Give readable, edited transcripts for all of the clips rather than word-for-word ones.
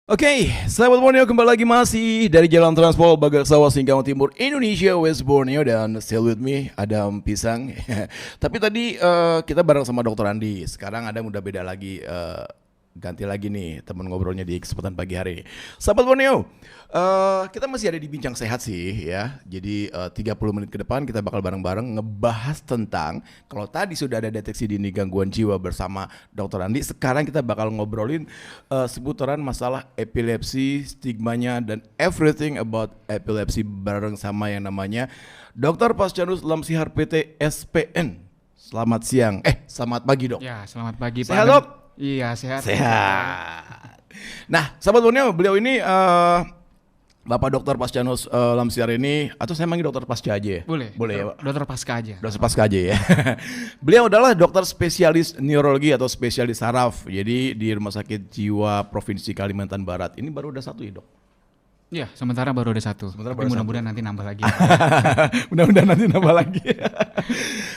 Oke, sahabat Borneo kembali lagi masih dari Jalan Transport Bagar Sawah Singkawang Timur Indonesia West Borneo dan still with me Adam Pisang. Tapi tadi kita bareng sama Dr. Andi. Sekarang Adam udah beda lagi, ganti lagi nih teman ngobrolnya di kesempatan pagi hari. Sahabat Borneo, kita masih ada di Bincang Sehat sih ya. Jadi 30 menit ke depan kita bakal bareng-bareng ngebahas tentang, kalau tadi sudah ada deteksi dini gangguan jiwa bersama Dr. Andi, sekarang kita bakal ngobrolin seputaran masalah epilepsi, stigmanya dan everything about epilepsi bareng sama yang namanya Dr. Pascanus Lamsihar PT SPN. Selamat siang, selamat pagi dok. Ya, selamat pagi Pak. Sehat dok? Iya, sehat. Sehat. Nah, sahabat Borneo, beliau ini Bapak Dr. Pascanus Lamsihar ini, atau saya manggil Dr. Pasca aja ya? Boleh. Boleh ya Pak? Dokter Pasca aja. Dokter Pasca aja ya. Beliau adalah dokter spesialis neurologi atau spesialis saraf. Jadi di Rumah Sakit Jiwa Provinsi Kalimantan Barat. Ini baru ada satu ya dok? Iya, sementara baru ada satu. Sementara Tapi baru mudah-mudahan nanti nambah lagi. Mudah-mudahan nanti nambah lagi.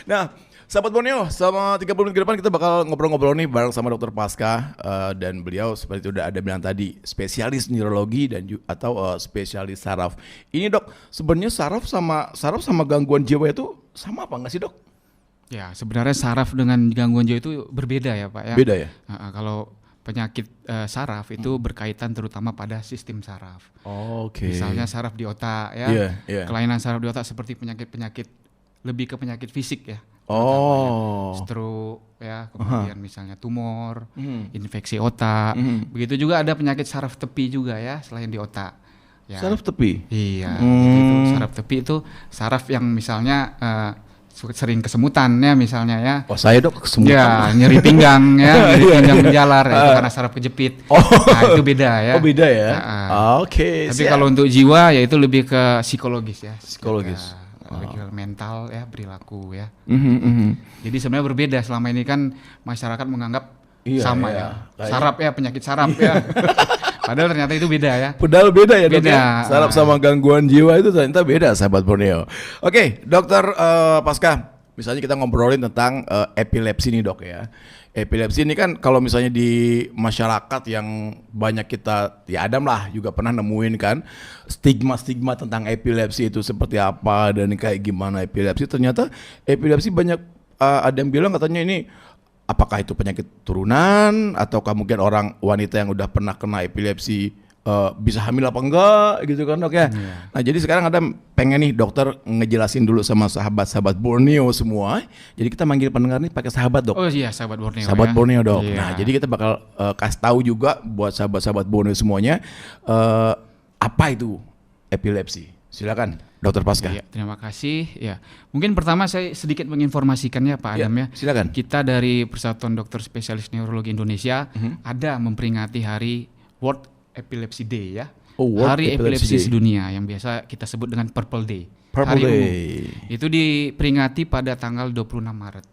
Nah, sahabat Borneo, selama 30 menit ke depan kita bakal ngobrol-ngobrol nih bareng sama Dokter Pasca dan beliau seperti udah ada bilang tadi spesialis neurologi dan atau spesialis saraf. Ini dok, sebenarnya saraf sama gangguan jiwa itu sama apa nggak sih dok? Ya, sebenarnya saraf dengan gangguan jiwa itu berbeda ya Pak ya. Beda ya? Kalau penyakit saraf itu berkaitan terutama pada sistem saraf. Oke. Misalnya saraf di otak ya. Iya. Kelainan saraf di otak seperti penyakit-penyakit lebih ke penyakit fisik ya. Oh. Stroke ya, kemudian misalnya tumor, infeksi otak. Begitu juga ada penyakit saraf tepi juga ya, selain di otak. Ya. Saraf tepi? Iya, gitu. Saraf tepi itu saraf yang misalnya sering kesemutan ya misalnya ya. Oh saya dok kesemutan. Ya, nyeri pinggang ya, nyeri pinggang menjalar itu karena saraf kejepit. Nah itu beda ya. Oh beda ya? Oke. Tapi kalau untuk jiwa ya itu lebih ke psikologis ya. Psikologis. Lebih ke mental ya, perilaku ya. Jadi sebenarnya berbeda, selama ini kan masyarakat menganggap sama ya. Saraf ya, penyakit saraf ya. Padahal ternyata itu beda ya. Padahal beda ya dok beda. Ya? Saraf sama gangguan jiwa itu ternyata beda sahabat Borneo. Oke, dokter Pasca, misalnya kita ngobrolin tentang epilepsi nih dok ya. Epilepsi ini kan kalau misalnya di masyarakat yang banyak kita, ya Adam lah juga pernah nemuin kan stigma-stigma tentang epilepsi itu seperti apa dan kayak gimana epilepsi. Ternyata epilepsi banyak ada yang bilang katanya ini apakah itu penyakit turunan ataukah mungkin orang wanita yang udah pernah kena epilepsi bisa hamil apa enggak gitu kan dok ya. Nah jadi sekarang ada pengen nih dokter ngejelasin dulu sama sahabat-sahabat Borneo semua. Jadi kita manggil pendengar nih pakai sahabat dok. Oh iya, sahabat Borneo. Sahabat ya. Borneo dok. Iya. Nah jadi kita bakal kasih tahu juga buat sahabat-sahabat Borneo semuanya apa itu epilepsi. Silakan Dokter Pasca. Iya, terima kasih. Ya, mungkin pertama saya sedikit menginformasikannya Pak Adam ya. Silakan. Kita dari Persatuan Dokter Spesialis Neurologi Indonesia ada memperingati hari World Epilepsy Day ya. Hari Epilepsi Sedunia yang biasa kita sebut dengan Purple Day. Purple Day. Itu diperingati pada tanggal 26 Maret.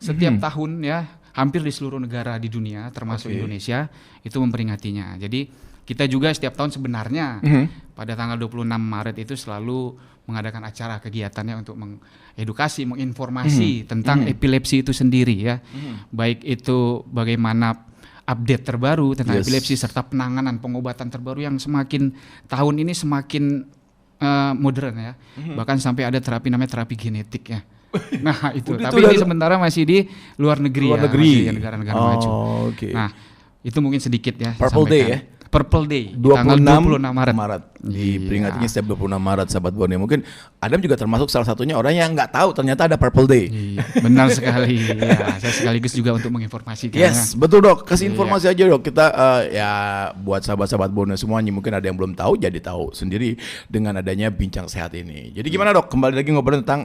Setiap tahun ya, hampir di seluruh negara di dunia termasuk Indonesia itu memperingatinya. Jadi kita juga setiap tahun sebenarnya pada tanggal 26 Maret itu selalu mengadakan acara kegiatannya untuk mengedukasi, menginformasi tentang epilepsi itu sendiri ya. Baik itu bagaimana update terbaru tentang epilepsi serta penanganan pengobatan terbaru yang semakin tahun ini semakin modern ya. Bahkan sampai ada terapi namanya terapi genetik ya. Nah itu, tapi ini sementara masih di luar negeri ya, masih di negara-negara maju. Okay. Nah itu mungkin sedikit ya. Purple Day ya? Purple Day 26 tanggal 26 Maret. Diperingatinya setiap 26 Maret sahabat Borneo. Mungkin Adam juga termasuk salah satunya orang yang nggak tahu ternyata ada Purple Day. Iya, benar sekali. Ya, saya sekaligus juga untuk menginformasikan. Yes, betul dok. Kasih informasi aja dok. Kita ya buat sahabat-sahabat Borneo semuanya mungkin ada yang belum tahu jadi tahu sendiri dengan adanya Bincang Sehat ini. Jadi gimana dok? Kembali lagi ngobrol tentang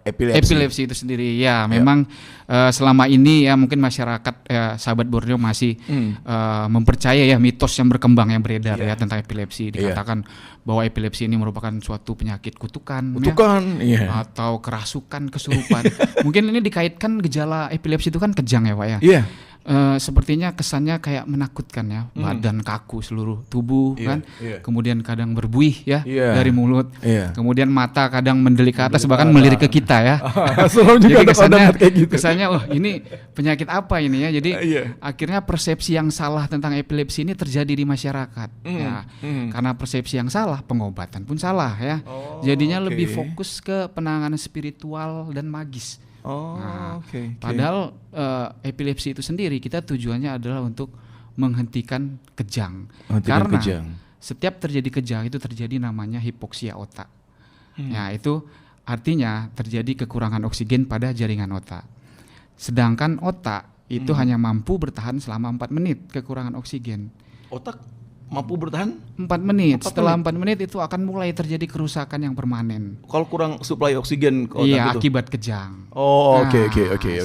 epilepsi. Epilepsi itu sendiri. Ya, memang selama ini ya mungkin masyarakat sahabat Borneo masih mempercaya ya mitos yang berkembang yang beredar ya tentang epilepsi. Dikatakan bahwa epilepsi ini merupakan suatu penyakit kutukan ya, atau kerasukan, kesurupan. Mungkin ini dikaitkan gejala epilepsi itu kan kejang ya Pak ya. Sepertinya kesannya kayak menakutkan ya, badan kaku seluruh tubuh kan, kemudian kadang berbuih ya dari mulut, kemudian mata kadang mendelik ke atas bahkan melirik ke kita ya. Jadi kesannya, oh ini penyakit apa ini ya? Jadi akhirnya persepsi yang salah tentang epilepsi ini terjadi di masyarakat. Ya, karena persepsi yang salah, pengobatan pun salah ya. Jadinya lebih fokus ke penanganan spiritual dan magis. Padahal epilepsi itu sendiri kita tujuannya adalah untuk menghentikan kejang. Karena setiap terjadi kejang itu terjadi namanya hipoksia otak. Ya, itu artinya terjadi kekurangan oksigen pada jaringan otak. Sedangkan otak itu hanya mampu bertahan selama 4 menit kekurangan oksigen. Otak mampu bertahan 4 menit. Setelah 4 menit itu akan mulai terjadi kerusakan yang permanen. Kalau kurang suplai oksigen ke otak iya, itu? akibat kejang. Oke.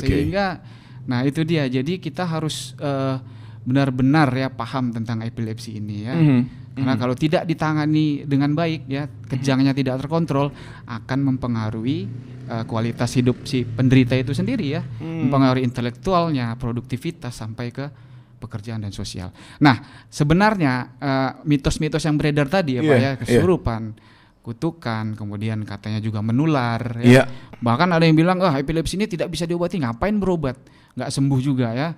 Sehingga, nah itu dia. Jadi kita harus benar-benar ya paham tentang epilepsi ini ya. Karena kalau tidak ditangani dengan baik ya, kejangnya tidak terkontrol, akan mempengaruhi kualitas hidup si penderita itu sendiri ya, mempengaruhi intelektualnya, produktivitas sampai ke pekerjaan dan sosial. Nah, sebenarnya mitos-mitos yang beredar tadi ya Pak ya, kesurupan, kutukan, kemudian katanya juga menular ya. Bahkan ada yang bilang, epilepsi ini tidak bisa diobati, ngapain berobat? Nggak sembuh juga ya.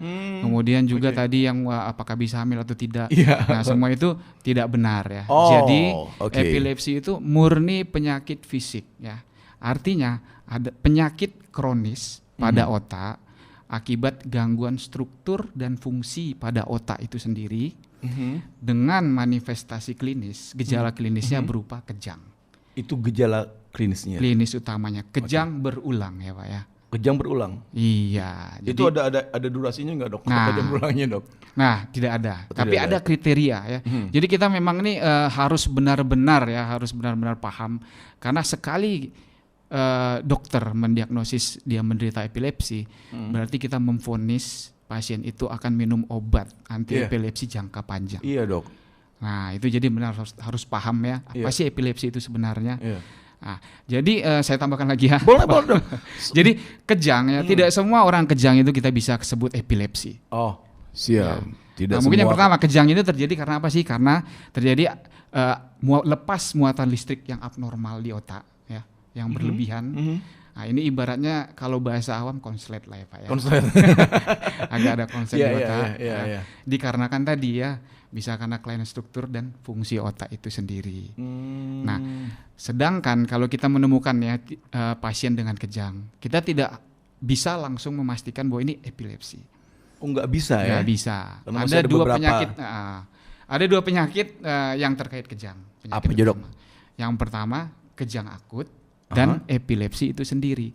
Kemudian juga tadi yang apakah bisa hamil atau tidak. Nah, semua itu tidak benar ya. Jadi epilepsi itu murni penyakit fisik ya. Artinya ada penyakit kronis pada otak akibat gangguan struktur dan fungsi pada otak itu sendiri dengan manifestasi klinis, gejala klinisnya berupa kejang. Itu gejala klinisnya? Klinis utamanya, kejang berulang ya Pak ya. Kejang berulang? Iya. Itu ada durasinya nggak dok? Kejang berulangnya dok? Nah tidak ada, tapi ada kriteria ya. Jadi kita memang ini harus benar-benar paham, karena sekali dokter mendiagnosis dia menderita epilepsi, berarti kita memvonis pasien itu akan minum obat anti epilepsi jangka panjang. Iya dok. Nah itu jadi benar harus paham ya apa sih epilepsi itu sebenarnya. Nah, jadi saya tambahkan lagi ya. Boleh dok. Jadi kejang ya, tidak semua orang kejang itu kita bisa sebut epilepsi. Oh siap. Tidak mungkin yang pertama kejang itu terjadi karena apa sih? Karena terjadi lepas muatan listrik yang abnormal di otak. Yang berlebihan. Nah ini ibaratnya kalau bahasa awam konslet lah ya Pak ya. Konslet. Agak ada konslet di otak. Dikarenakan tadi ya, bisa karena kelainan struktur dan fungsi otak itu sendiri. Nah, sedangkan kalau kita menemukan ya pasien dengan kejang, kita tidak bisa langsung memastikan bahwa ini epilepsi. Oh nggak bisa ya? Nggak bisa. Ada dua penyakit yang terkait kejang. Apa aja dok? Yang pertama kejang akut dan epilepsi itu sendiri.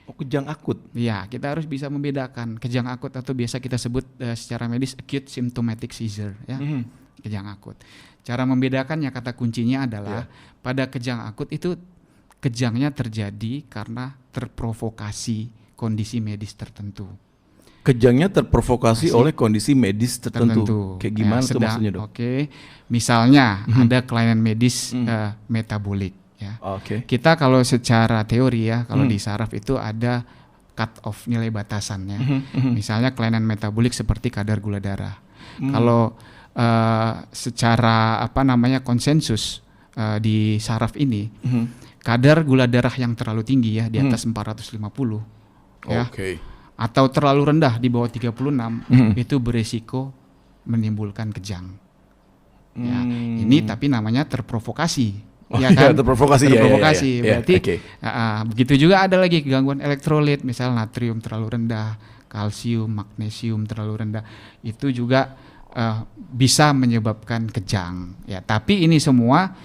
Oh, kejang akut? Iya, kita harus bisa membedakan kejang akut atau biasa kita sebut secara medis acute symptomatic seizure ya. Kejang akut. Cara membedakannya kata kuncinya adalah pada kejang akut itu kejangnya terjadi karena terprovokasi kondisi medis tertentu. Kejangnya terprovokasi oleh kondisi medis tertentu. Kayak gimana tuh maksudnya dok? Misalnya ada kelainan medis metabolik. Ya. Kita kalau secara teori ya, kalau di saraf itu ada cut off nilai batasannya. Misalnya kelainan metabolik seperti kadar gula darah. Kalau secara konsensus di saraf ini, kadar gula darah yang terlalu tinggi ya di atas 450 ya. Atau terlalu rendah di bawah 36 itu beresiko menimbulkan kejang. Ya, ini tapi namanya terprovokasi. Ya kan? Terprovokasi. Berarti begitu juga ada lagi gangguan elektrolit, misal natrium terlalu rendah, kalsium, magnesium terlalu rendah, itu juga bisa menyebabkan kejang. Ya, tapi ini semua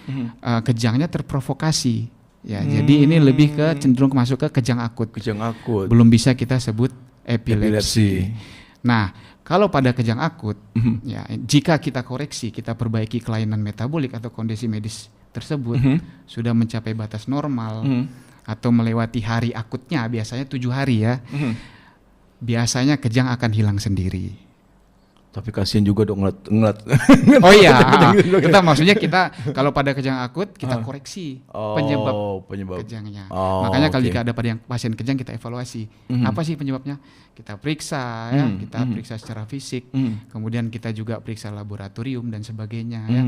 kejangnya terprovokasi. Ya, jadi ini lebih ke cenderung masuk ke kejang akut. Kejang akut. Belum bisa kita sebut epilepsi. Nah, kalau pada kejang akut, ya jika kita koreksi, kita perbaiki kelainan metabolik atau kondisi medis tersebut sudah mencapai batas normal atau melewati hari akutnya, biasanya 7 hari ya, biasanya kejang akan hilang sendiri. Tapi kasihan juga dong ngeliat. Oh iya, kita maksudnya kita kalau pada kejang akut kita koreksi penyebab kejangnya. Makanya kalau jika ada pada yang pasien kejang kita evaluasi apa sih penyebabnya, kita periksa ya, kita periksa secara fisik, kemudian kita juga periksa laboratorium dan sebagainya ya.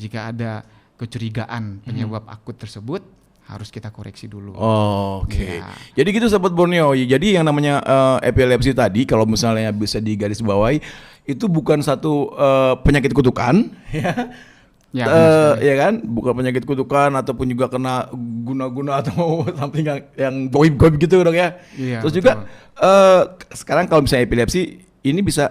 Jika ada kecurigaan penyebab akut tersebut harus kita koreksi dulu. Oke. Jadi gitu sahabat Borneo. Jadi yang namanya epilepsi tadi kalau misalnya bisa digarisbawahi itu bukan satu penyakit kutukan ya. Ya kan? Bukan penyakit kutukan ataupun juga kena guna-guna atau something yang goib-goib gitu dong ya. Iya, Terus juga sekarang kalau misalnya epilepsi ini bisa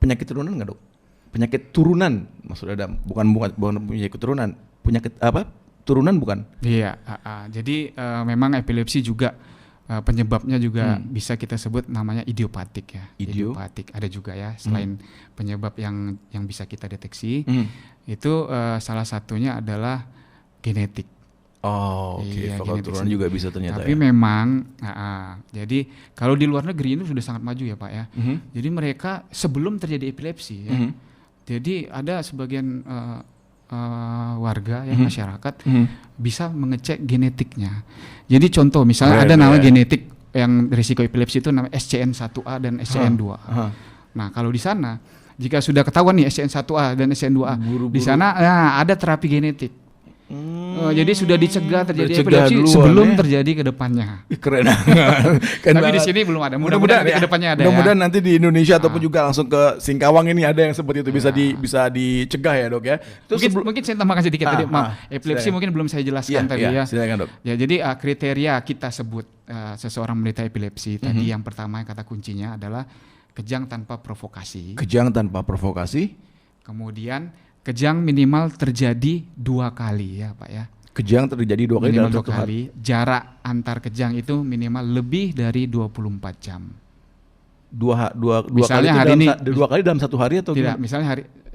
penyakit turunan nggak dok? Penyakit turunan maksudnya bukan penyakit turunan. Penyakit apa? Turunan bukan? Iya, jadi memang epilepsi juga penyebabnya juga bisa kita sebut namanya idiopatik ya. Idiopatik ada juga ya selain penyebab yang bisa kita deteksi. Itu salah satunya adalah genetik. Oke. Iya, Faktor turunan juga bisa ternyata. Tapi memang, jadi kalau di luar negeri itu sudah sangat maju ya Pak ya. Jadi mereka sebelum terjadi epilepsi ya. Jadi ada sebagian warga ya masyarakat bisa mengecek genetiknya. Jadi contoh misalnya ada nama genetik yang risiko epilepsi itu namanya SCN1A dan SCN2A. Nah kalau di sana jika sudah ketahuan nih SCN1A dan SCN2A, di sana ada terapi genetik. Jadi sudah dicegah terjadi epilepsi sebelum terjadi ke depannya. Keren. Tapi di sini belum ada. Mudah-mudahan ke depannya ada. Mudah-mudahan nanti di Indonesia ataupun juga langsung ke Singkawang ini ada yang seperti itu bisa dicegah ya dok ya. Terus mungkin saya tambahkan sedikit tadi, epilepsi mungkin belum saya jelaskan tadi ya. Silakan dok. Ya jadi kriteria kita sebut seseorang menderita epilepsi tadi yang pertama kata kuncinya adalah kejang tanpa provokasi. Kejang tanpa provokasi. Kemudian kejang minimal terjadi 2 kali ya Pak ya. Kejang terjadi 2 kali minimal dalam 1 hari. Jarak antar kejang itu minimal lebih dari 24 jam. Dua misalnya kali hari ini 2 kali dalam 1 hari atau tidak?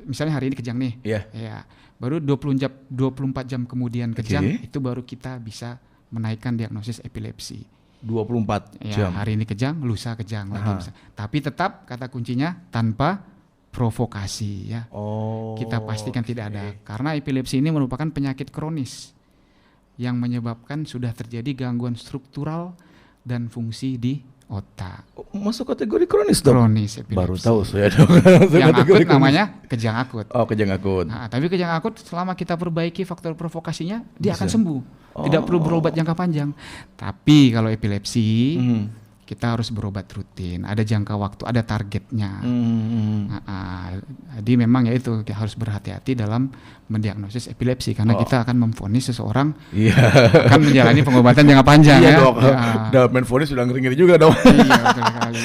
Misalnya hari ini kejang nih. Iya. Ya. Baru 24 jam kemudian kejang itu baru kita bisa menaikkan diagnosis epilepsi. 24 ya, jam. Hari ini kejang, lusa kejang lagi bisa. Tapi tetap kata kuncinya tanpa provokasi ya. Kita pastikan tidak ada karena epilepsi ini merupakan penyakit kronis yang menyebabkan sudah terjadi gangguan struktural dan fungsi di otak. Masuk kategori kronis dong? Kronis epilepsi. Baru tahu saya dong. Yang akut namanya kejang akut. Kejang akut. Nah, tapi kejang akut selama kita perbaiki faktor provokasinya dia akan sembuh. Tidak perlu berobat jangka panjang. Tapi kalau epilepsi kita harus berobat rutin, ada jangka waktu, ada targetnya. Jadi memang ya itu kita harus berhati-hati dalam mendiagnosis epilepsi karena kita akan memvonis seseorang akan menjalani pengobatan jangka panjang. Iya dok, udah main vonis sudah ngeri-ngeri juga dok. Iya betul sekali.